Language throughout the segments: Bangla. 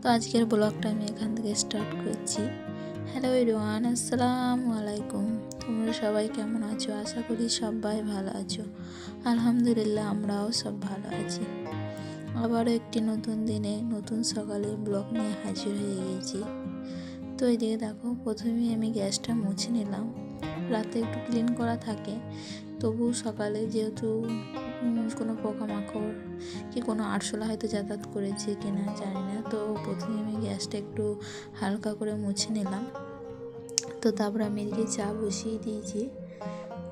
তো আজকের ব্লগটা আমি এখান থেকে স্টার্ট করছি। হ্যালো এভরিওয়ান, আসসালামু আলাইকুম। তোমরা সবাই কেমন আছো? আশা করি সবাই ভালো আছো। আলহামদুলিল্লাহ, আমরাও সব ভালো আছি। আবারও একটি নতুন দিনে নতুন সকালে ব্লগ নিয়ে হাজির হয়ে গেছি। তো এদিকে দেখো, প্রথমেই আমি গ্যাসটা মুছে নিলাম। রাতে একটু ক্লিন করা থাকে, তবু সকালে যেহেতু কোনো পোকামাকড় কি কোনো আরশোলা হয়তো যাতায়াত করেছে কিনা জানি না, তো প্রথমে আমি গ্যাসটা একটু হালকা করে মুছে নিলাম। তো তারপর আমি এদিকে চা বসিয়ে দিয়েছি।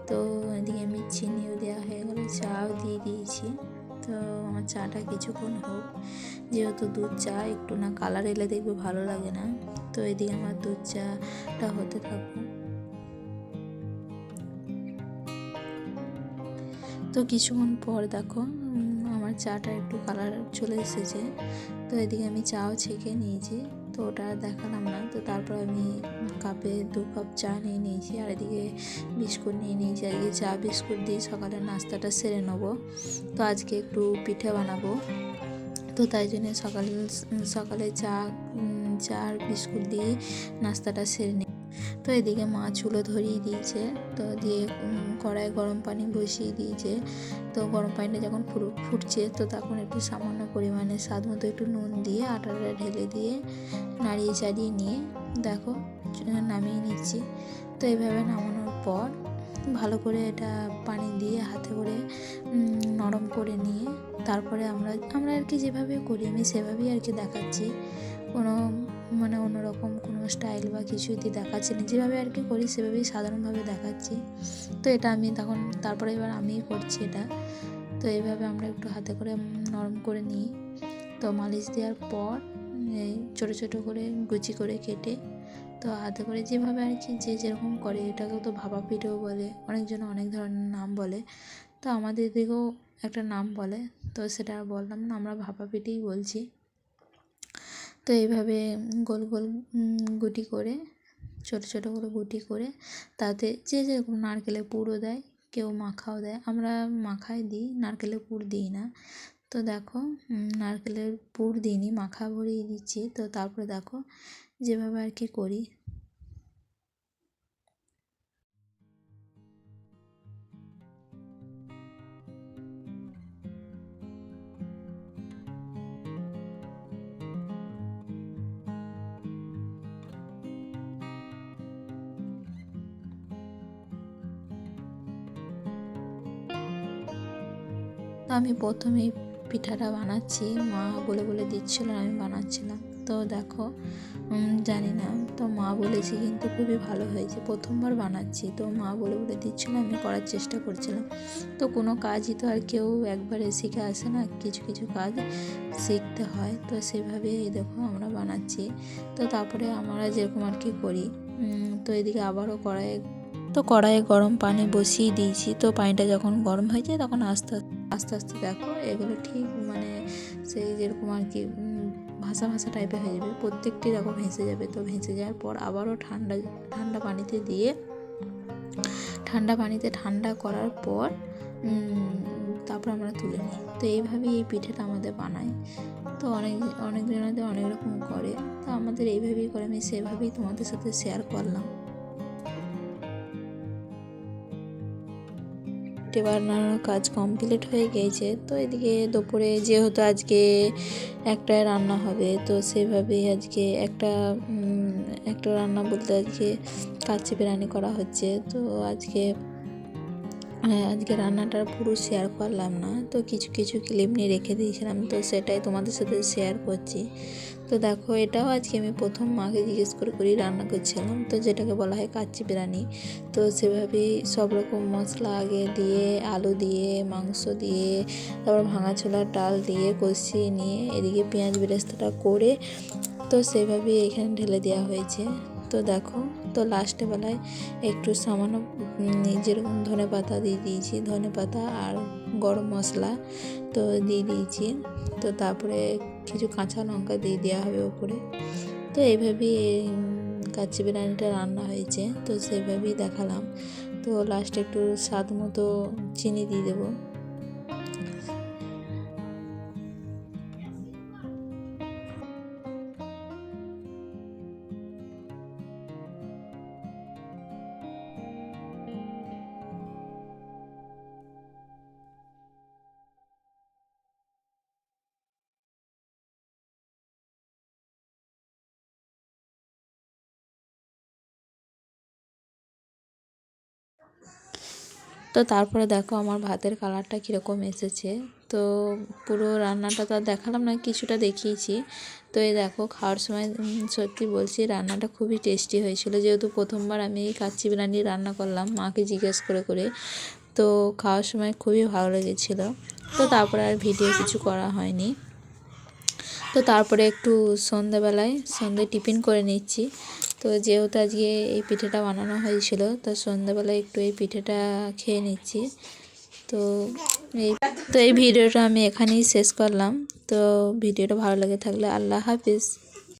তো এদিকে আমি চিনিও দেওয়া হয়ে গেলো, চাও দিয়ে দিয়েছি। তো আমার চাটা কিছুক্ষণ হোক, যেহেতু দুধ চা একটু না কালার এলে দেখবে ভালো লাগে না। তো এদিকে আমার দুধ চাটা হতে থাকুক। তো কিছুক্ষণ পর দেখো আমার চাটা একটু কালার চলে এসেছে। তো এদিকে আমি চাও ছেঁকে নিয়েছি, তো ওটা দেখালাম না। তো তারপর আমি কাপে 2 কাপ চা নিয়ে নিয়েছি, আর এদিকে বিস্কুট নিয়ে নিয়েছি। আজকে চা বিস্কুট দিয়ে সকালের নাস্তাটা সেরে নেবো। তো আজকে একটু পিঠে বানাবো, তো তাই জন্য সকালে চা আর বিস্কুট দিয়ে নাস্তাটা সেরে নিই। তো এদিকে মা চুলো ধরিয়ে দিয়েছে, তো দিয়ে কড়াই গরম পানি বসিয়ে দিয়েছে। তো গরম পানিটা যখন ফুটছে, তো তখন একটু সামান্য পরিমাণে স্বাদ মতো একটু নুন দিয়ে আটাটা ঢেলে দিয়ে নাড়িয়ে চাড়িয়ে নিয়ে দেখো নামিয়ে নিচ্ছি। তো এইভাবে নামানোর পর ভালো করে এটা পানি দিয়ে হাতে করে নরম করে নিয়ে তারপরে আমরা আর কি যেভাবে করি আমি সেভাবেই আর কি দেখাচ্ছি। কোনো অন্যরকম কোনো স্টাইল বা কিছু দিয়ে দেখাচ্ছি না, যেভাবে আর কি করি সেভাবেই সাধারণভাবে দেখাচ্ছি। তো এটা আমি তারপরে এবার আমিই করছি এটা। তো এইভাবে আমরা একটু হাতে করে নরম করে নিই। তো মালিশ দেওয়ার পর ছোটো ছোটো করে কুচি করে কেটে, তো হাতে করে যেভাবে আর কি যে যেরকম করে, এটাকেও তো ভাপা পিঠেও বলে, অনেকজন অনেক ধরনের নাম বলে। তো আমাদের দিকেও একটা নাম বলে, তো সেটা বললাম না, আমরা ভাপা পিঠেই বলছি। তো এইভাবে গোল গোল গুটি করে ছোটো ছোটো করে গুটি করে তাতে যে যেরকম নারকেলের পুরও দেয়, কেউ মাখাও দেয়। আমরা মাখাই দিই, নারকেলের পুর দিই না। তো দেখো নারকেলের পুর দিইনি, মাখা ভরিয়ে দিচ্ছি। তো তারপরে দেখো যেভাবে আর কি করি। তো আমি প্রথমেই পিঠাটা বানাচ্ছি, মা বলে বলে দিচ্ছিলো, আমি বানাচ্ছিলাম। তো দেখো জানি না, তো মা বলেছি কিন্তু খুবই ভালো হয়েছে, প্রথমবার বানাচ্ছি। তো মা বলে বলে দিচ্ছিলো, আমি করার চেষ্টা করছিলাম। তো কোনো কাজই তো আর কেউ একবারে শিখে আসে না, কিছু কিছু কাজ শিখতে হয়। তো সেভাবেই দেখো আমরা বানাচ্ছি। তো তারপরে আমরা যেরকম আর কি করি। তো এদিকে আবারও কড়াইয়ে গরম পানি বসিয়ে দিয়েছি। তো পানিটা যখন গরম হয়ে যায়, তখন আস্তে আস্তে দেখো এগুলো ঠিক সেই যেরকম আর কি ভাসা ভাসা টাইপের হয়ে যাবে, প্রত্যেকটি দেখো ভেসে যাবে। তো ভেসে যাওয়ার পর আবারও ঠান্ডা পানিতে দিয়ে ঠান্ডা করার পর তারপর আমরা তুলে নিই। তো এইভাবেই এই পিঠেটা আমাদের বানায়। তো অনেক জনাদের অনেক রকম করে, তো আমাদের এইভাবেই করে, আমি সেভাবেই তোমাদের সাথে শেয়ার করলাম। পিঠে বানানোর কাজ কমপ্লিট হয়ে গিয়েছে। তো এদিকে দুপুরে যেহেতু আজকে একটা রান্না হবে, তো সেভাবেই আজকে একটা রান্না বলতে আজকে কাচ্চি বিরিয়ানি করা হচ্ছে। তো আজকে রান্নাটা পুরো শেয়ার করলাম না, তো কিছু কিছু ক্লিপ নিয়ে রেখে দিয়েছিলাম, তো সেটাই তোমাদের সাথে শেয়ার করছি। তো দেখো এটাও আজকে আমি প্রথম মাকে জিজ্ঞেস করে রান্না করছিলাম, তো যেটাকে বলা হয় কাচ্চি বিরিয়ানি। তো সেভাবেই সব রকম মশলা আগে দিয়ে, আলু দিয়ে, মাংস দিয়ে, তারপর ভাঙা ছোলার ডাল দিয়ে কষিয়ে নিয়ে এদিকে পেঁয়াজ বেরেস্তাটা করে, তো সেভাবেই এখানে ঢেলে দেওয়া হয়েছে। তো দেখো, তো লাস্টে বেলায় একটু সামান্য যেরকম ধনেপাতা দিয়ে দিয়েছি, ধনেপাতা আর গরম মশলা তো দিয়ে দিয়েছি। তো তারপরে কিছু কাঁচা লঙ্কা দিয়ে দেওয়া হবে ওপরে। তো এইভাবেই কাচ্চি বিরিয়ানিটা রান্না হয়েছে, তো সেভাবেই দেখালাম। তো লাস্টে একটু স্বাদ মতো চিনি দিয়ে দেবো। তো তারপরে দেখো আমার ভাতের কালারটা কীরকম এসেছে। তো পুরো রান্নাটা তো আর দেখালাম না, কিছুটা দেখিয়েছি। তো এই দেখো খাওয়ার সময় সত্যি বলছি রান্নাটা খুবই টেস্টি হয়েছিল, যেহেতু প্রথমবার আমি এই কাচ্চি বিরিয়ানি রান্না করলাম মাকে জিজ্ঞেস করে করে। তো খাওয়ার সময় খুবই ভালো লেগেছিলো। তো তারপরে আর ভিডিও কিছু করা হয়নি। তো তারপরে একটু সন্ধ্যে টিফিন করে নিচ্ছি। তো যেহেতু আজকে এই পিঠেটা বানানো হয়েছিল, তো সন্ধ্যাবেলায় একটু এই পিঠেটা খেয়ে নিচ্ছি। তো এই ভিডিওটা আমি এখানেই শেষ করলাম। তো ভিডিওটা ভালো লেগে থাকলে আল্লাহ হাফিজ।